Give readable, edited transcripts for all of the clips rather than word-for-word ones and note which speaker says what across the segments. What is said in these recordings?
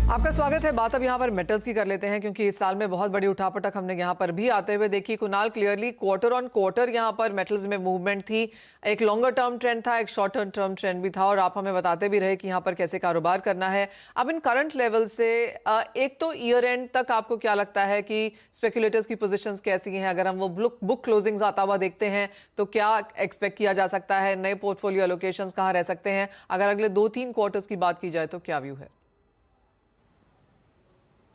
Speaker 1: आपका स्वागत है। बात अब यहाँ पर मेटल्स की कर लेते हैं क्योंकि इस साल में बहुत बड़ी उठापटक हमने यहाँ पर भी आते हुए देखी। Kunal, clearly quarter on quarter यहाँ पर मेटल्स में मूवमेंट थी। एक लॉन्गर टर्म ट्रेंड था, एक शॉर्ट टर्म ट्रेंड भी था और आप हमें बताते भी रहे कि यहाँ पर कैसे कारोबार करना है। अब इन करंट लेवल से एक तो ईयर एंड तक आपको क्या लगता है कि स्पेकुलेटर्स की पोजिशंस कैसी हैं? अगर हम वो बुक क्लोजिंग्स आता हुआ देखते हैं तो क्या एक्सपेक्ट किया जा सकता है? नए पोर्टफोलियो एलोकेशंस कहाँ रह सकते हैं? अगर अगले 2-3 क्वार्टर्स की बात की जाए तो क्या व्यू है?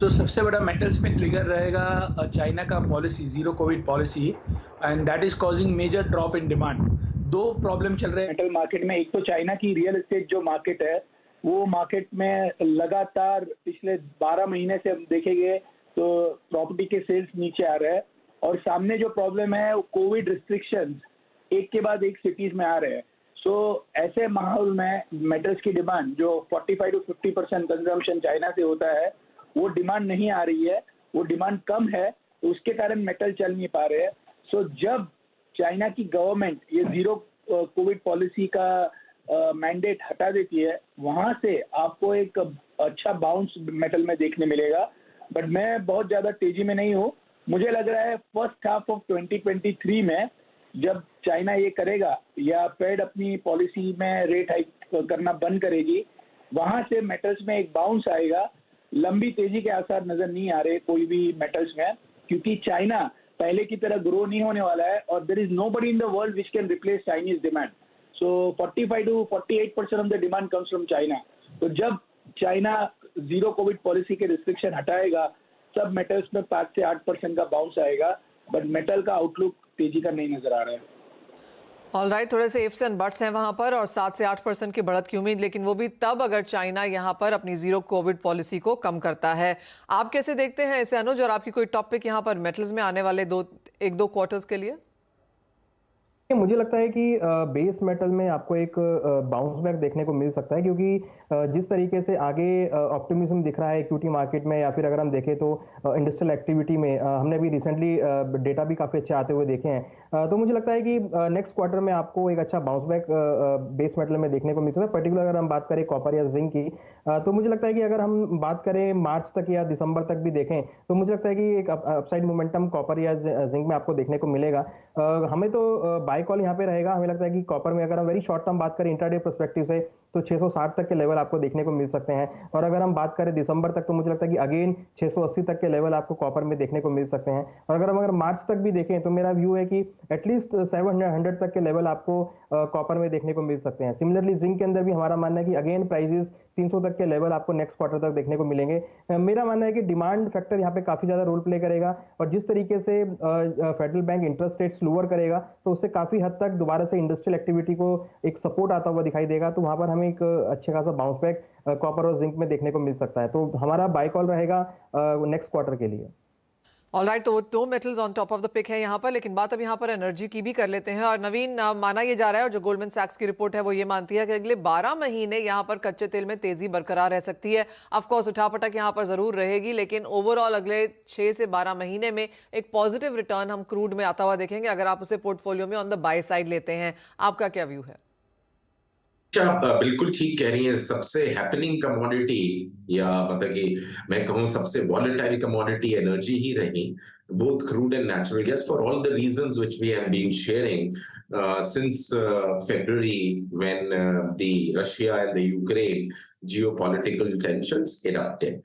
Speaker 2: तो सबसे बड़ा मेटल्स में ट्रिगर रहेगा चाइना का policy, zero Covid policy, and that is causing major drop in demand. दो प्रॉब्लम चल रहे हैं मेटल मार्केट में। एक तो चाइना की रियल एस्टेट जो मार्केट है, वो मार्केट में लगातार पिछले 12 महीने से हम देखेंगे तो प्रॉपर्टी के सेल्स नीचे आ रहे हैं। और सामने जो प्रॉब्लम है वो कोविड रिस्ट्रिक्शंस एक के बाद एक सिटीज में आ रहे हैं। सो ऐसे माहौल में मेटल्स की डिमांड जो 45 to 50% कंजम्पशन चाइना से होता है, वो डिमांड नहीं आ रही है, वो डिमांड कम है, तो उसके कारण मेटल चल नहीं पा रहे हैं। सो जब चाइना की गवर्नमेंट ये जीरो कोविड पॉलिसी का मैंडेट हटा देती है, वहां से आपको एक अच्छा बाउंस मेटल में देखने मिलेगा। बट मैं बहुत ज्यादा तेजी में नहीं हूँ। मुझे लग रहा है फर्स्ट हाफ ऑफ 2023 में जब चाइना ये करेगा या फेड अपनी पॉलिसी में रेट हाइक करना बंद करेगी, वहां से मेटल्स में एक बाउंस आएगा। लंबी तेजी के आसार नजर नहीं आ रहे कोई भी मेटल्स में, क्योंकि चाइना पहले की तरह ग्रो नहीं होने वाला है और there is nobody in the world which can replace Chinese demand. So 45 to 48% of the demand comes from China. तो जब चाइना जीरो कोविड पॉलिसी के रिस्ट्रिक्शन हटाएगा, तब मेटल्स में 5 से 8% का बाउंस आएगा। बट मेटल का आउटलुक तेजी का नहीं नजर आ रहा है।
Speaker 1: ऑलराइट, थोड़े से इफ्स एंड बट्स हैं वहां पर और 7 से 8% की बढ़त की उम्मीद, लेकिन वो भी तब अगर चाइना यहां पर अपनी जीरो कोविड पॉलिसी को कम करता है। आप कैसे देखते हैं इसे अनुज, और आपकी कोई टॉपिक यहां पर मेटल्स में आने वाले 1-2 क्वार्टर्स के लिए?
Speaker 3: मुझे लगता है कि बेस मेटल में आपको एक बाउंस बैक देखने को मिल सकता है, क्योंकि जिस तरीके से आगे ऑप्टिमिज्म दिख रहा है इक्विटी मार्केट में, या फिर अगर हम देखें तो इंडस्ट्रियल एक्टिविटी में हमने अभी रिसेंटली डेटा भी काफ़ी अच्छे आते हुए देखे हैं। तो मुझे लगता है कि नेक्स्ट क्वार्टर में आपको एक अच्छा बाउंस बैक बेस मेटल में देखने को मिल सकता है। पर्टिकुलर अगर हम बात करें कॉपर या जिंक की, तो मुझे लगता है कि अगर हम बात करें मार्च तक या दिसंबर तक भी देखें, तो मुझे लगता है कि एक अपसाइड मोमेंटम कॉपर या जिंक में आपको देखने को मिलेगा। हमें तो बाय कॉल यहाँ पे रहेगा। हमें लगता है कि कॉपर में अगर हम वेरी शॉर्ट टर्म बात करें इंट्राडे पर्सपेक्टिव से, तो 660 तक के लेवल आपको देखने को मिल सकते हैं। और अगर हम बात करें दिसंबर तक, तो मुझे लगता है कि अगेन 680 तक के लेवल आपको कॉपर में देखने को मिल सकते हैं। और अगर मार्च तक भी देखें, तो मेरा व्यू है कि एटलीस्ट 700 तक के लेवल आपको कॉपर में देखने को मिल सकते हैं। सिमिलरली जिंक के अंदर भी हमारा मानना है कि अगेन प्राइजेस 300 तक के लेवल आपको नेक्स्ट क्वार्टर तक देखने को मिलेंगे। मेरा मानना है कि डिमांड फैक्टर यहाँ पे काफी ज्यादा रोल प्ले करेगा, और जिस तरीके से federal bank interest rates lower करेगा, तो उससे काफी हद तक दोबारा से इंडस्ट्रियल एक्टिविटी को एक सपोर्ट आता हुआ दिखाई देगा। तो वहां पर हमें एक अच्छे खासा बाउंस बैक कॉपर और जिंक में देखने को मिल सकता है। तो हमारा बाय कॉल रहेगा नेक्स्ट क्वार्टर के लिए।
Speaker 1: ऑलराइट, तो 2 metals on top of the pick है यहाँ पर, लेकिन बात अब यहाँ पर एनर्जी की भी कर लेते हैं। और नवीन, माना ये जा रहा है, और जो गोल्डमैन सैक्स की रिपोर्ट है वो ये मानती है कि अगले 12 महीने यहाँ पर कच्चे तेल में तेजी बरकरार रह सकती है। ऑफकोर्स उठापटक यहाँ पर जरूर रहेगी, लेकिन ओवरऑल अगले 6 से 12 महीने में एक पॉजिटिव रिटर्न हम क्रूड में आता हुआ देखेंगे अगर आप उसे पोर्टफोलियो में ऑन द बाय साइड लेते हैं। आपका क्या व्यू है?
Speaker 4: आप बिल्कुल ठीक कह रही हैं। सबसे हैपनिंग कमोडिटी, या मतलब कि मैं कहूँ सबसे वॉलेटाइल कमोडिटी एनर्जी ही रही, both crude and natural gas, for all the reasons which we have been sharing since February, when the Russia and the Ukraine geopolitical tensions erupted.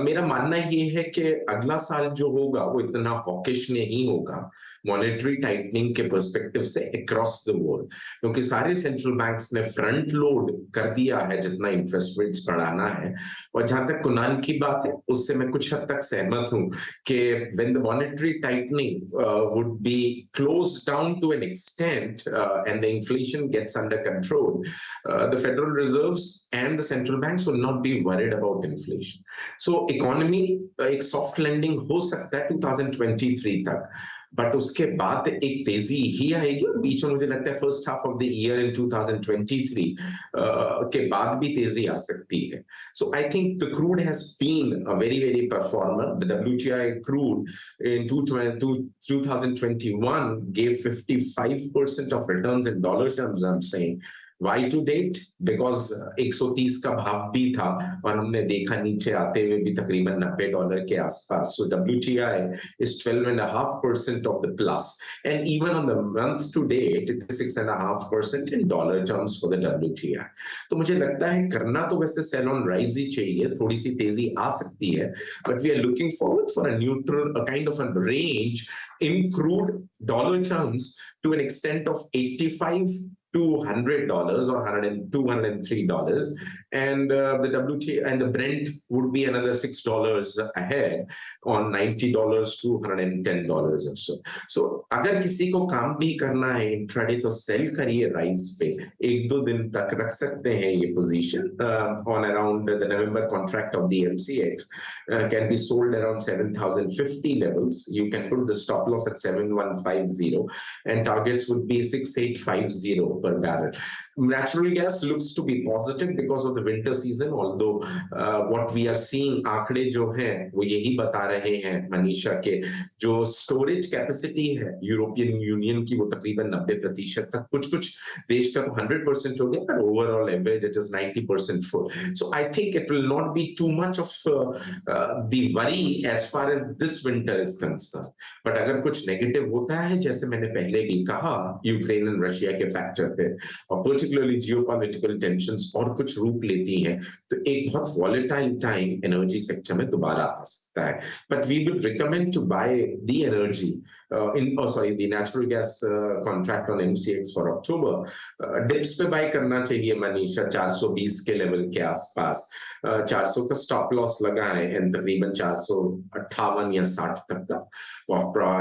Speaker 4: मेरा मानना ये है कि अगला साल जो होगा वो इतना हॉकिश नहीं होगा मॉनेटरी टाइटनिंग के पर्सपेक्टिव से अक्रॉस द वर्ल्ड, क्योंकि सारे सेंट्रल बैंक्स ने फ्रंट लोड कर दिया है जितना इंटरेस्ट रेट्स बढ़ाना है। और जहां तक कुणाल की बात है, उससे मैं कुछ हद तक सहमत हूं कि when the monetary tightening would be close down to an extent and the inflation gets under control, the Federal Reserves and the central banks will not be worried about inflation. So economy एक soft landing हो सकता है 2023 तक, but उसके बाद एक तेजी ही आएगी। और बीच में मुझे लगता है first half of the year in 2023 के बाद भी तेजी आ सकती है। So I think the crude has been a very performer. The WTI crude in 2021 gave 55% of returns in dollar terms, I'm saying, Y to date? Because 130 का भाव भी था और हमने देखा नीचे आते हुए भी तकरीबन $90 के आसपास. सो WTI is 12.5% of the plus, and even on the month to date it is 6.5% in dollar terms for the WTI. तो मुझे लगता है करना तो वैसे सेल ऑन राइज ही चाहिए, थोड़ी सी तेजी आ सकती है, but we are looking forward for a neutral, a kind of a range in crude dollar terms to an extent of 85 to $100 or $203, and the WTI and the Brent would be another $6 ahead on $90 to $110 or so. So अगर किसी को काम भी करना है intraday तो cell करिए rise पे, 1-2 दिन तक रख सकते हैं ये position on around the November contract of the MCX can be sold around 7,050 levels. You can put the stop loss at 7,150 and targets would be 6,850 per barrel. Natural gas looks to be positive because of the winter season, although what we are seeing आंकड़े जो हैं वो यही बता रहे हैं मनीषा के जो स्टोरेज कैपेसिटी है यूरोपियन यूनियन की वो तकरीबन 90% तक, कुछ देश का तो 100% हो गया, पर overall average it is 90% full. So I think it will not be too much of the worry as far as this winter is concern. But अगर कुछ नेगेटिव होता है, जैसे मैंने पहले भी कहा, यूक्रेन एंड रशिया के फैक्टर पे और पर्टिकुलरली जियोपॉलिटिकल टेंशंस और कुछ रूप लेती हैं, तो एक बहुत वॉलेटाइल टाइम एनर्जी सेक्टर में दोबारा आ सकता है. But we would recommend to buy the energy the natural gas contract on MCX for October. Dips पे बाय करना चाहिए मनीषा 420 के लेवल के आसपास. 400 का स्टॉप लॉस लगाएं एंड तकरीबन 458 या 60 तक का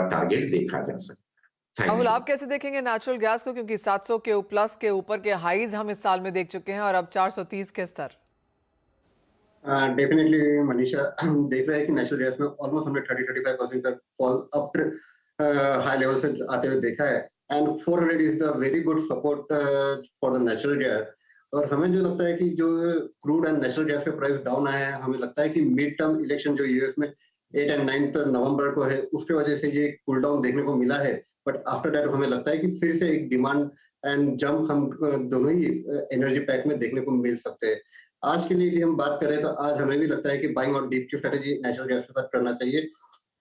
Speaker 4: टारगेट देखा जा सकता है.
Speaker 1: राहुल, आप कैसे देखेंगे नेचुरल गैस को, क्योंकि 700 के प्लस के ऊपर के हाईज हम इस साल में देख चुके हैं और अब 430 के स्तर.
Speaker 5: डेफिनेटली मनीषा देख रहे हैं कि नेचुरल गैस में ऑलमोस्ट हमने 30-35% का फॉल अप हाई लेवल से आते हुए देखा है, and 400 is the very good support for the natural gas. और हमें जो लगता है कि जो क्रूड एंड नेचुरल गैस के प्राइस डाउन आए हैं, हमें लगता है कि मिड टर्म इलेक्शन जो यूएस में 8 और 9 नवंबर को है, उसके वजह से ये कूल डाउन देखने को मिला है. बट आफ्टर दैट हमें लगता है कि फिर से एक डिमांड एंड जंप हम दोनों ही एनर्जी पैक में देखने को मिल सकते हैं. आज के लिए यदि हम बात करें तो आज हमें भी लगता है कि बाइंग और डीप की स्ट्रेटेजी नेचुरल गैस के साथ करना चाहिए.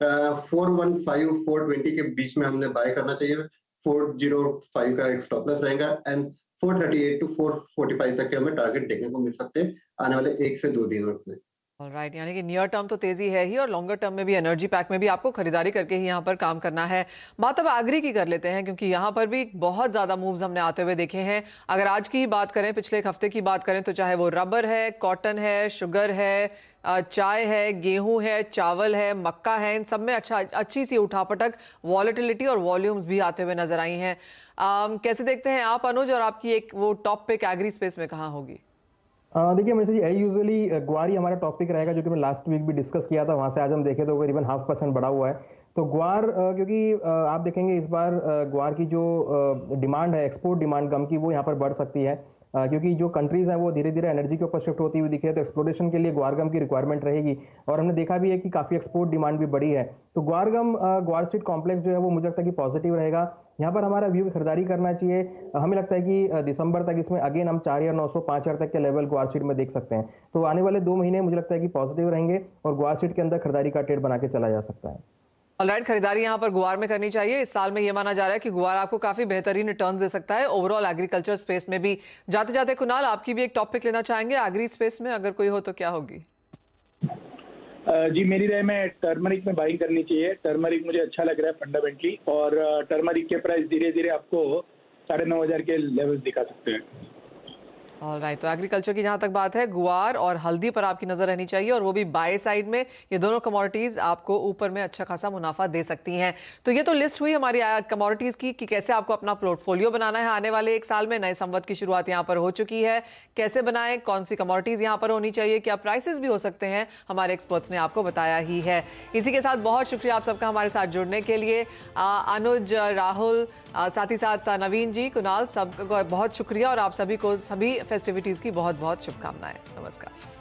Speaker 5: 415-420 के बीच में हमने बाय करना चाहिए. 405 का एक स्टॉप लॉस रहेगा एंड 438 to 445 तक के हमें टारगेट देखने को मिल सकते हैं आने वाले 1 से 2 दिनों में.
Speaker 1: राइट, यानी कि नियर टर्म तो तेजी है ही और लॉन्गर टर्म में भी एनर्जी पैक में भी आपको खरीदारी करके ही यहाँ पर काम करना है. बात अब एग्री की कर लेते हैं, क्योंकि यहाँ पर भी बहुत ज़्यादा मूव्स हमने आते हुए देखे हैं. अगर आज की ही बात करें, पिछले एक हफ्ते की बात करें, तो चाहे वो रबर है, कॉटन है, शुगर है, चाय है, गेहूं है, चावल है, मक्का है, इन सब में अच्छी सी उठापटक, वॉलेटिलिटी और वॉल्यूम्स भी आते हुए नजर आई हैं. कैसे देखते हैं आप अनुज, और आपकी एक वो टॉप पिक एग्री स्पेस में कहाँ होगी?
Speaker 3: देखिए मनीषा जी, यूजुअली ग्वार ही हमारा टॉपिक रहेगा, जो कि मैं लास्ट वीक भी डिस्कस किया था. वहाँ से आज हम देखें तो करीबन 0.5% बढ़ा हुआ है. तो ग्वार क्योंकि आप देखेंगे इस बार ग्वार की जो डिमांड है, एक्सपोर्ट डिमांड गम की, वो यहाँ पर बढ़ सकती है, क्योंकि जो कंट्रीज हैं वो धीरे धीरे एनर्जी के ऊपर शिफ्ट होती हुई दिखे, तो एक्सप्लोरेशन के लिए ग्वारगम की रिक्वायरमेंट रहेगी. और हमने देखा भी है कि काफ़ी एक्सपोर्ट डिमांड भी बढ़ी है. तो ग्वारगम ग्वार स्ट्रीट कॉम्प्लेक्स जो है वो मुझे लगता है कि पॉजिटिव रहेगा. यहाँ पर हमारा व्यू खरीदारी करना चाहिए. हमें लगता है कि दिसंबर तक इसमें अगेन हम 4,900 5,000 तक के लेवल ग्वार स्ट्रीट में देख सकते हैं. तो आने वाले 2 महीने मुझे लगता है कि पॉजिटिव रहेंगे और ग्वार स्ट्रीट के अंदर खरीदारी का ट्रेड बना के चला जा सकता है.
Speaker 1: ऑलराइट, खरीदारी यहाँ पर गुआर में करनी चाहिए. इस साल में ये माना जा रहा है कि गुआर आपको काफी बेहतरीन रिटर्न दे सकता है ओवरऑल एग्रीकल्चर स्पेस में भी. जाते जाते कुणाल, आपकी भी एक टॉपिक लेना चाहेंगे एग्री स्पेस में, अगर कोई हो तो क्या होगी?
Speaker 2: जी, मेरी राय में टर्मरिक में बाइंग करनी चाहिए. टर्मरिक मुझे अच्छा लग रहा है फंडामेंटली, और टर्मरिक के प्राइस धीरे धीरे आपको 9,500 के लेवल्स दिखा सकते हैं.
Speaker 1: ऑलराइट, तो एग्रीकल्चर की जहाँ तक बात है, गुआर और हल्दी पर आपकी नजर रहनी चाहिए, और वो भी बाय साइड में. ये दोनों कमोडिटीज आपको ऊपर में अच्छा खासा मुनाफा दे सकती हैं. तो ये तो लिस्ट हुई हमारी कमोडिटीज की कि कैसे आपको अपना पोर्टफोलियो बनाना है आने वाले 1 साल में. नए संवत की शुरुआत यहाँ पर हो चुकी है. कैसे बनाएं, कौन सी कमोडिटीज यहाँ पर होनी चाहिए, क्या प्राइसेस भी हो सकते हैं, हमारे एक्सपर्ट्स ने आपको बताया ही है. इसी के साथ बहुत शुक्रिया आप सबका हमारे साथ जुड़ने के लिए. अनुज, राहुल, साथ ही साथ नवीन जी, कुणाल, सबका बहुत शुक्रिया, और आप सभी को सभी फेस्टिविटीज की बहुत बहुत शुभकामनाएं. नमस्कार.